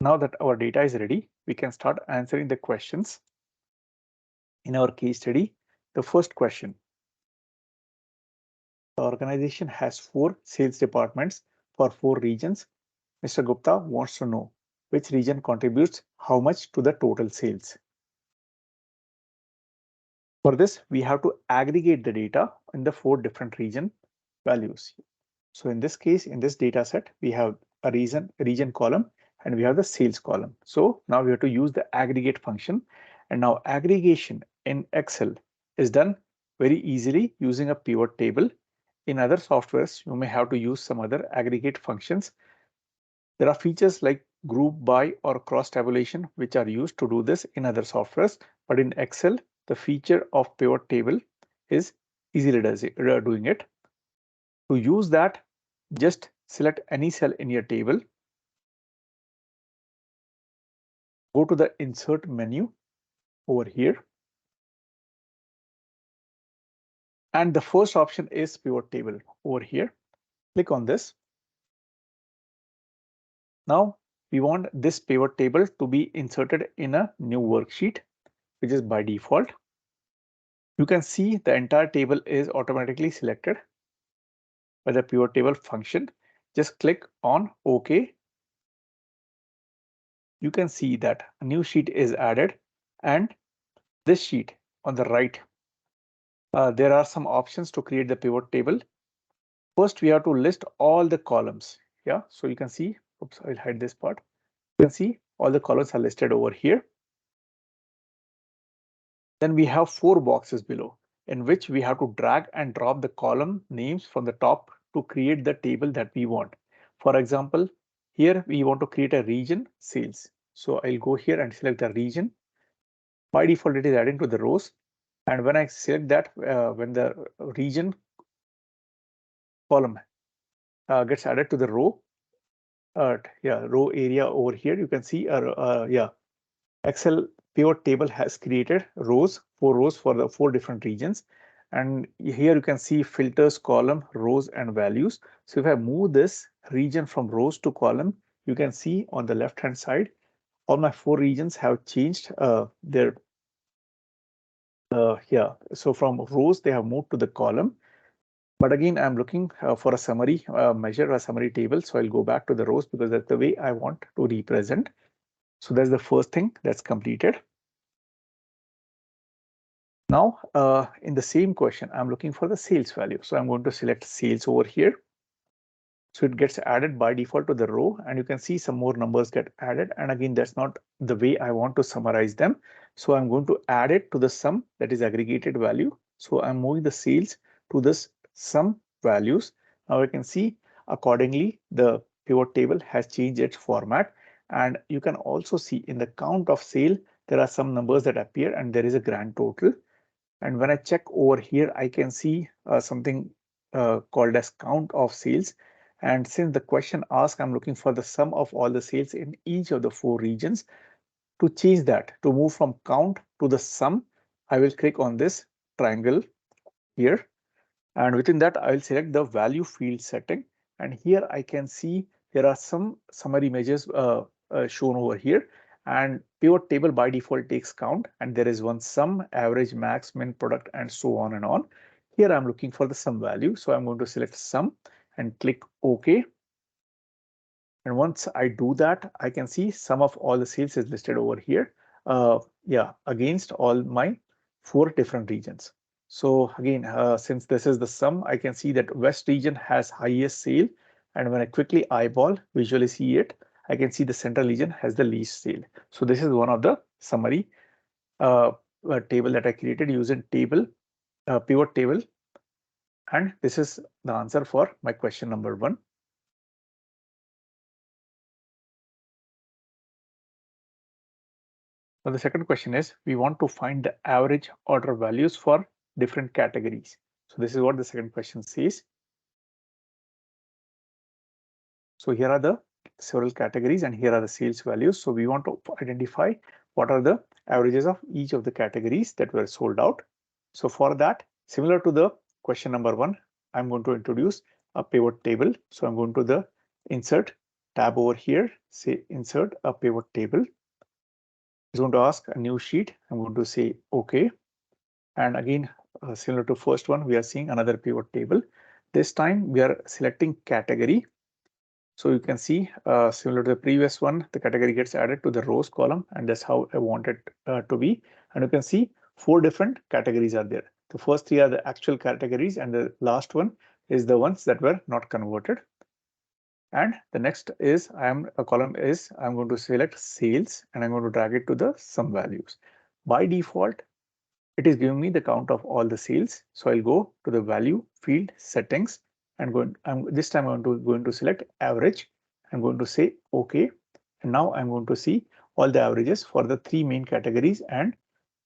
Now that our data is ready, we can start answering the questions. In our case study, the first question. The organization has 4 sales departments for 4 regions. Mr. Gupta wants to know which region contributes how much to the total sales. For this, we have to aggregate the data in the 4 different region values. So in this case, in this data set, we have a region column and we have the sales column. So now we have to use the aggregate function. And now aggregation in Excel is done very easily using a pivot table. In other softwares, you may have to use some other aggregate functions. There are features like group by or cross tabulation, which are used to do this in other softwares. But in Excel, the feature of pivot table is easily doing it. To use that, just select any cell in your table. Go to the insert menu over here. And the first option is pivot table over here. Click on this. Now we want this pivot table to be inserted in a new worksheet, which is by default. You can see the entire table is automatically selected by the pivot table function. Just click on OK. You can see that a new sheet is added, and this sheet on the right, there are some options to create the pivot table. First, we have to list all the columns. Yeah, so you can see, oops, I'll hide this part. You can see all the columns are listed over here. Then we have 4 boxes below in which we have to drag and drop the column names from the top to create the table that we want. For example, here we want to create a region sales. So I'll go here and select the region. By default, it is adding to the rows. And when I select that, when the region column gets added to the row, row area over here, you can see Excel pivot table has created rows, 4 rows for the 4 different regions. And here you can see filters, column, rows, and values. So if I move this region from rows to column, you can see on the left hand side, all my 4 regions have changed their so from rows they have moved to the column. But again, I'm looking for a summary measure, a summary table. So I'll go back to the rows because that's the way I want to represent. So that's the first thing that's completed. Now, in the same question, I'm looking for the sales value. So I'm going to select sales over here. So it gets added by default to the row, and you can see some more numbers get added. And again, that's not the way I want to summarize them. So I'm going to add it to the sum, that is aggregated value. So I'm moving the sales to this sum values. Now I can see accordingly the pivot table has changed its format. And you can also see in the count of sale, there are some numbers that appear and there is a grand total. And when I check over here, I can see something called as count of sales. And since the question asks, I'm looking for the sum of all the sales in each of the 4 regions. To change that, to move from count to the sum, I will click on this triangle here. And within that, I will select the value field setting. And here I can see there are some summary measures shown over here. And pivot table by default takes count, and there is one sum, average, max, min, product, and so on and on. Here I'm looking for the sum value. So I'm going to select sum and click OK. And once I do that, I can see sum of all the sales is listed over here. Against all my 4 different regions. So again, since this is the sum, I can see that West region has highest sale. And when I quickly eyeball, visually see it, I can see the Central region has the least sale. So this is one of the summary table that I created using pivot table. And this is the answer for my question number 1. Now the second question is, we want to find the average order values for different categories. So this is what the second question says. So here are the several categories and here are the sales values. So we want to identify what are the averages of each of the categories that were sold out. So for that, similar to the question number 1, I'm going to introduce a pivot table. So I'm going to the insert tab over here, say insert a pivot table. It's going to ask a new sheet. I'm going to say OK. And again, similar to first one, we are seeing another pivot table. This time we are selecting category. So you can see similar to the previous one, the category gets added to the rows column, and that's how I want it to be. And you can see 4 different categories are there. The first 3 are the actual categories, and the last one is the ones that were not converted. And the next is I'm going to select sales, and I'm going to drag it to the sum values. By default, it is giving me the count of all the sales. So I'll go to the value field settings and this time I'm going to select average. I'm going to say OK. And now I'm going to see all the averages for the 3 main categories. And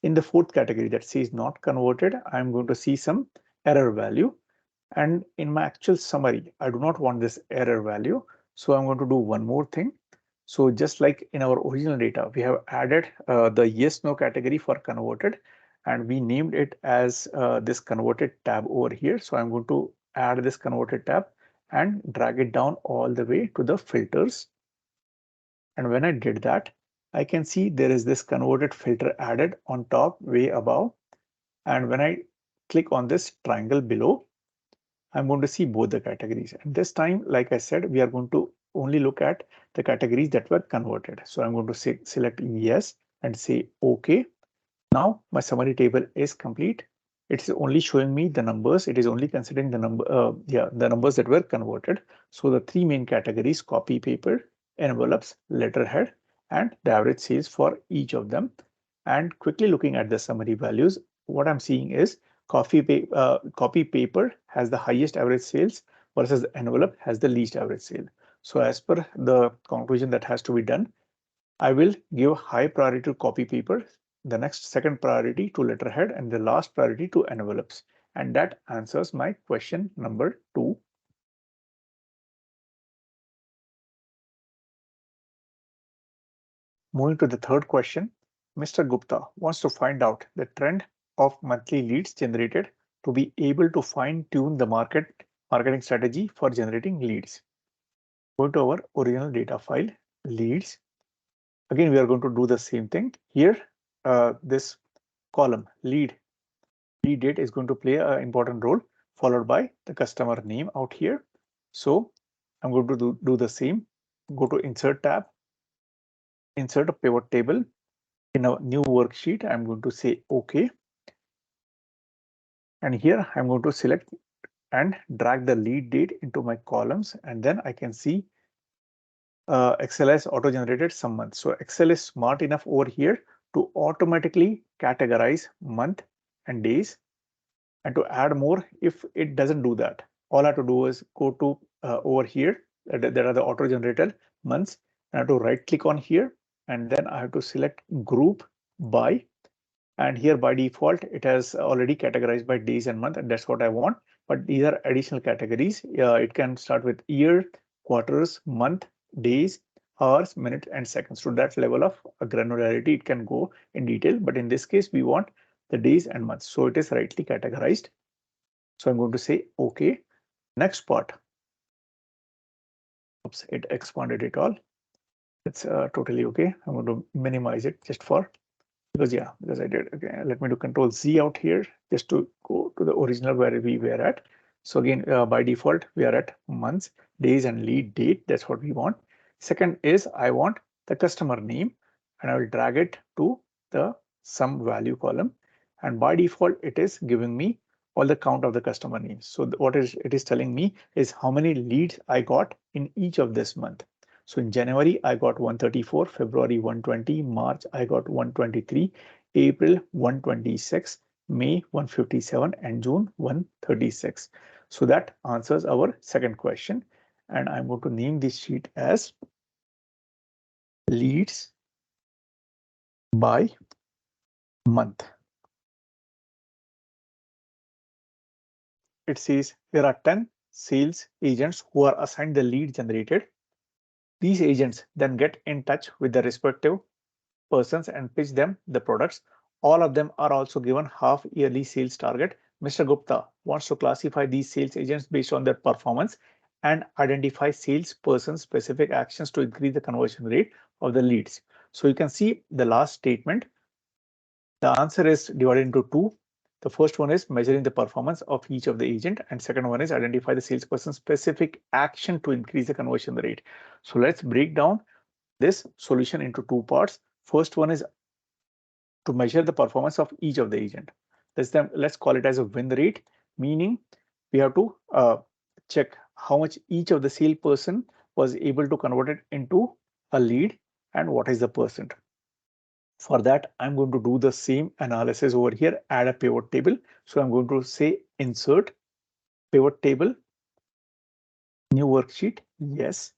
in the 4th category that says not converted, I'm going to see some error value. And in my actual summary, I do not want this error value. So I'm going to do one more thing. So just like in our original data, we have added the yes no category for converted, and we named it as this converted tab over here. So I'm going to add this converted tab and drag it down all the way to the filters. And when I did that, I can see there is this converted filter added on top way above. And when I click on this triangle below, I'm going to see both the categories. And this time, like I said, we are going to only look at the categories that were converted. So I'm going to select yes and say OK. Now my summary table is complete. It's only showing me the numbers. It is only considering the the numbers that were converted. So the 3 main categories: copy paper, envelopes, letterhead, and the average sales for each of them. And quickly looking at the summary values, what I'm seeing is copy paper has the highest average sales versus the envelope has the least average sale. So as per the conclusion that has to be done, I will give high priority to copy paper, the next second priority to letterhead, and the last priority to envelopes. And that answers my question number 2. Moving to the third question, Mr. Gupta wants to find out the trend of monthly leads generated to be able to fine tune the marketing strategy for generating leads. Go to our original data file, leads. Again, we are going to do the same thing here. This column lead date is going to play an important role, followed by the customer name out here. So I'm going to do the same. Go to insert tab, insert a pivot table. In a new worksheet, I'm going to say OK. And here I'm going to select and drag the lead date into my columns, and then I can see Excel has auto-generated some months. So Excel is smart enough over here to automatically categorize month and days. And to add more, if it doesn't do that, all I have to do is go to over here. There are the auto-generated months. I have to right click on here, and then I have to select group by. And here by default, it has already categorized by days and month, and that's what I want. But these are additional categories. It can start with year, quarters, month, days, hours, minutes, and seconds. To that level of granularity, it can go in detail. But in this case, we want the days and months. So it is rightly categorized. So I'm going to say OK. Next part. Oops, it expanded it all. It's totally OK. I'm going to minimize it just for because I did. Okay, let me do Control Z out here just to go to the original where we were at. So again, by default, we are at months, days, and lead date. That's what we want. Second is I want the customer name, and I will drag it to the sum value column. And by default, it is giving me all the count of the customer names. So what it is telling me is how many leads I got in each of this month. So in January, I got 134, February 120, March, I got 123, April 126, May 157, and June 136. So that answers our second question. And I'm going to name this sheet as leads by month. It says there are 10 sales agents who are assigned the lead generated. These agents then get in touch with the respective persons and pitch them the products. All of them are also given half yearly sales target. Mr. Gupta wants to classify these sales agents based on their performance and identify salesperson specific actions to increase the conversion rate of the leads. So you can see the last statement. The answer is divided into two. The first one is measuring the performance of each of the agent, and second one is identify the salesperson specific action to increase the conversion rate. So let's break down this solution into two parts. First one is to measure the performance of each of the agent. Let's call it as a win rate, meaning we have to check how much each of the salesperson was able to convert it into a lead and what is the percent. For that, I'm going to do the same analysis over here, add a pivot table. So I'm going to say insert pivot table, new worksheet, yes.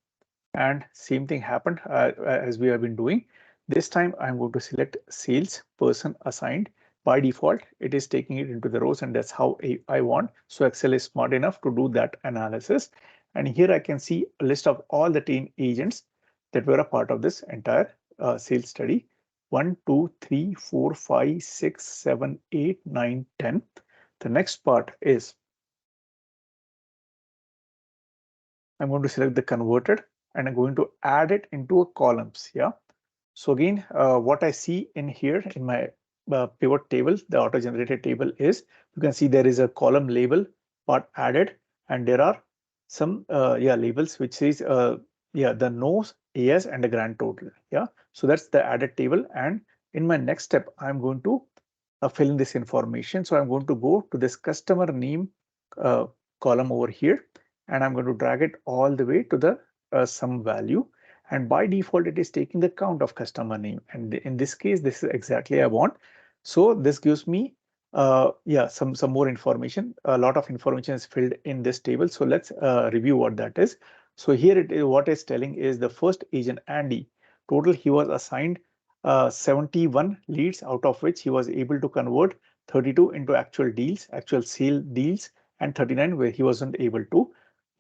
And same thing happened as we have been doing. This time I'm going to select sales person assigned. By default, it is taking it into the rows, and that's how I want. So Excel is smart enough to do that analysis. And here I can see a list of all the 10 agents that were a part of this entire sales study. 1, 2, 3, 4, 5, 6, 7, 8, 9, 10. The next part is I'm going to select the converted and I'm going to add it into a columns. Yeah. So again, what I see in here in my pivot table, the auto generated table is, you can see there is a column label part added, and there are some labels which says the no's, yes, and the grand total. Yeah. So that's the added table. And in my next step, I'm going to fill in this information. So I'm going to go to this customer name column over here, and I'm going to drag it all the way to the sum value. And by default, it is taking the count of customer name. And in this case, this is exactly I want. So this gives me some more information. A lot of information is filled in this table. So let's review what that is. So here it is, what it's telling is the first agent, Andy, total he was assigned 71 leads, out of which he was able to convert 32 into actual deals, actual sale deals, and 39 where he wasn't able to.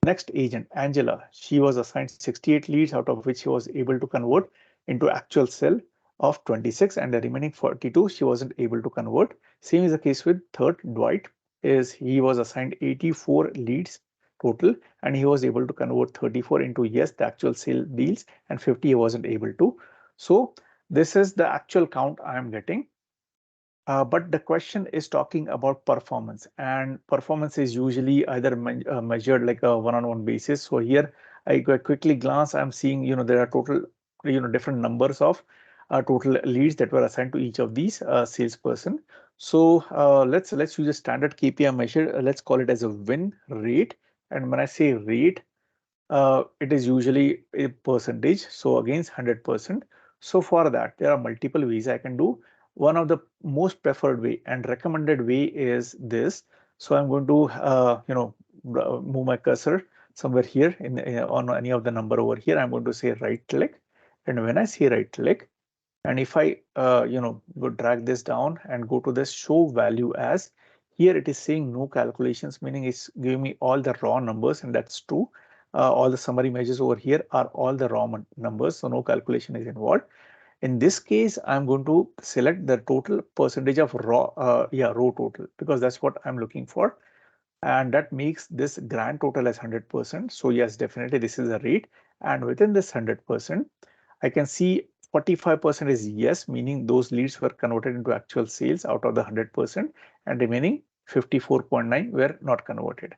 Next agent, Angela, she was assigned 68 leads, out of which she was able to convert into actual sale of 26, and the remaining 42 she wasn't able to convert. Same is the case with third, Dwight, is he was assigned 84 leads total, and he was able to convert 34 into yes, the actual sale deals, and 50 he wasn't able to. So this is the actual count I am getting. But the question is talking about performance, and performance is usually either measured like a one-on-one basis. So here I quickly glance, I'm seeing, there are total, different numbers of total leads that were assigned to each of these salesperson. So let's use a standard KPI measure. Let's call it as a win rate. And when I say rate, it is usually a percentage, so against 100%. So for that, there are multiple ways I can do. One of the most preferred way and recommended way is this. So I'm going to move my cursor somewhere here on any of the number over here. I'm going to say right click, and when I say right click, and if I go drag this down and go to this show value as, here it is saying no calculations, meaning it's giving me all the raw numbers, and that's true. All the summary measures over here are all the raw numbers, so no calculation is involved. In this case, I'm going to select the total percentage of raw row total, because that's what I'm looking for. And that makes this grand total as 100%. So yes, definitely this is a rate. And within this 100%, I can see 45% is yes, meaning those leads were converted into actual sales out of the 100%, and remaining 54.9 were not converted.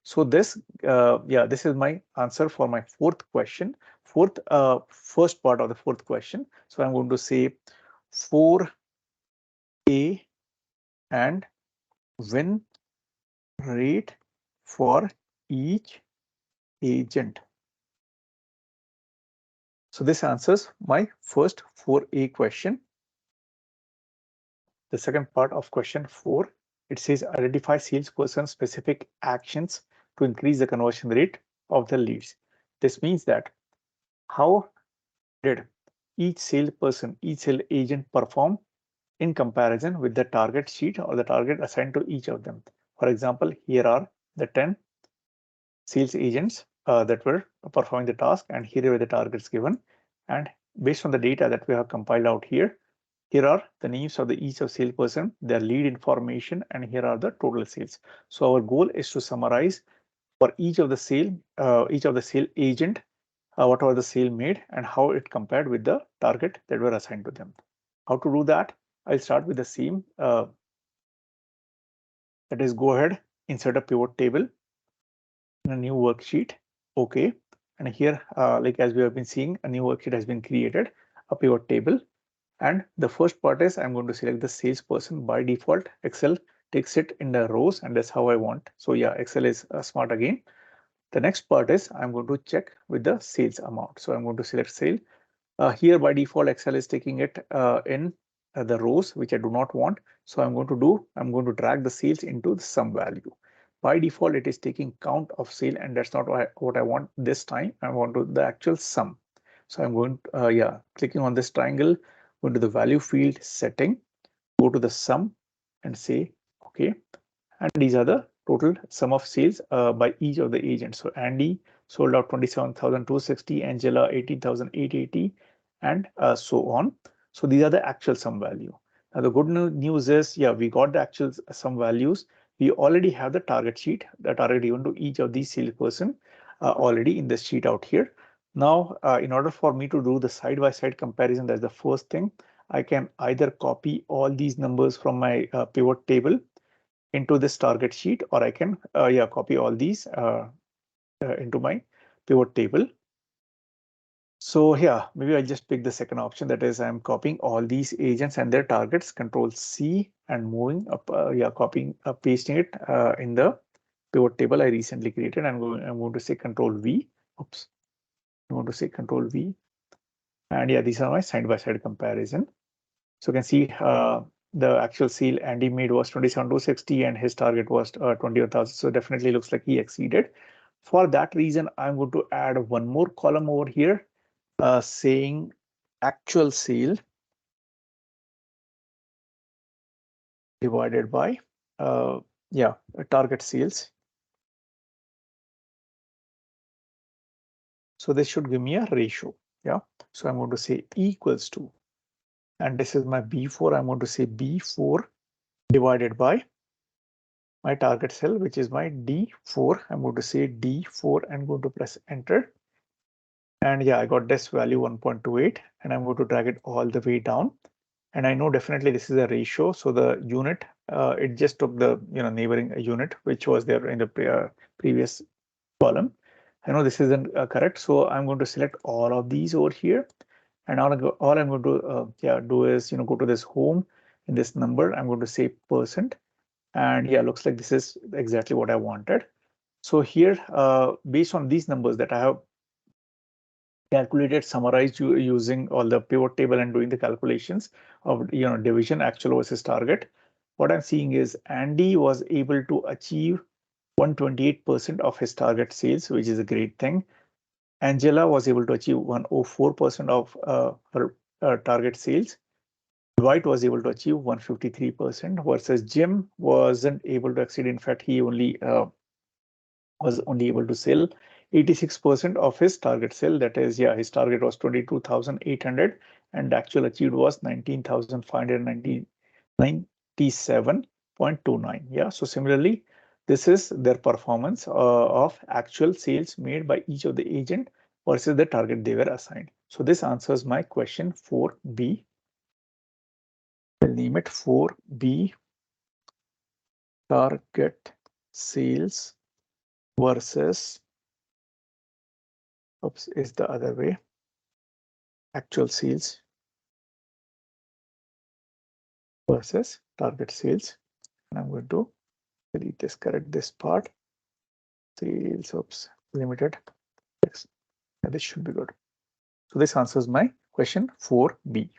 So this, this is my answer for my fourth question, first part of the fourth question. So I'm going to say 4A and win rate for each agent. So this answers my first 4A question. The second part of question 4, it says identify salesperson specific actions to increase the conversion rate of the leads. This means that how did each salesperson, each sales agent perform in comparison with the target sheet or the target assigned to each of them. For example, here are the 10 sales agents that were performing the task, and here were the targets given. And based on the data that we have compiled out here, here are the names of each of salesperson, their lead information, and here are the total sales. So our goal is to summarize for each of the sale agent, whatever the sale made and how it compared with the target that were assigned to them. How to do that? I'll start with the same. That is, go ahead, insert a pivot table in a new worksheet. Okay. And here, like as we have been seeing, a new worksheet has been created, a pivot table. And the first part is I'm going to select the salesperson. By default, Excel takes it in the rows, and that's how I want. So yeah, Excel is smart again. The next part is I'm going to check with the sales amount. So I'm going to select sale. Here by default, Excel is taking it in the rows, which I do not want. So I'm going to drag the sales into the sum value. By default, it is taking count of sale, and that's not what I want this time. I want to the actual sum. So I'm going clicking on this triangle, go to the value field setting, go to the sum and say okay. And these are the total sum of sales by each of the agents. So Andy sold out 27,260, Angela 18,880, and so on. So these are the actual sum value. Now the good news is, yeah, we got the actual sum values. We already have the target sheet, the target given to each of these salesperson already in this sheet out here. Now, in order for me to do the side-by-side comparison, that's the first thing. I can either copy all these numbers from my pivot table into this target sheet, or I can copy all these into my pivot table. So yeah, maybe I'll just pick the second option. That is, I'm copying all these agents and their targets, Control C, and moving up, copying, pasting it in the pivot table I recently created. I'm going to say Control V. Oops, I'm going to say Control V. And yeah, these are my side-by-side comparison. So you can see the actual sale Andy made was 27,260 and his target was 21,000. So definitely looks like he exceeded. For that reason, I'm going to add one more column over here saying actual sale divided by target sales. So this should give me a ratio. Yeah. So I'm going to say equals to, and this is my B4. I'm going to say B4 divided by my target cell, which is my D4. I'm going to say D4 and going to press enter. And yeah, I got this value 1.28, and I'm going to drag it all the way down. And I know definitely this is a ratio. So the unit, it just took the neighboring unit, which was there in the previous column. I know this isn't correct. So I'm going to select all of these over here. And all I'm going to do is go to this home in this number. I'm going to say %. And yeah, looks like this is exactly what I wanted. So here, based on these numbers that I have calculated, summarized using all the pivot table and doing the calculations of division actual versus target, what I'm seeing is Andy was able to achieve 128% of his target sales, which is a great thing. Angela was able to achieve 104% of her target sales. Dwight was able to achieve 153% versus Jim wasn't able to exceed. In fact, he only was only able to sell 86% of his target sale. That is, yeah, his target was 22,800 and the actual achieved was 19,597.29. Yeah, so similarly, this is their performance of actual sales made by each of the agent versus the target they were assigned. So this answers my question 4B. We'll name it 4B, target sales versus, oops, is the other way, actual sales versus target sales. And I'm going to delete this, correct this part. Sales, oops, limited. Yes, this should be good. So this answers my question 4B.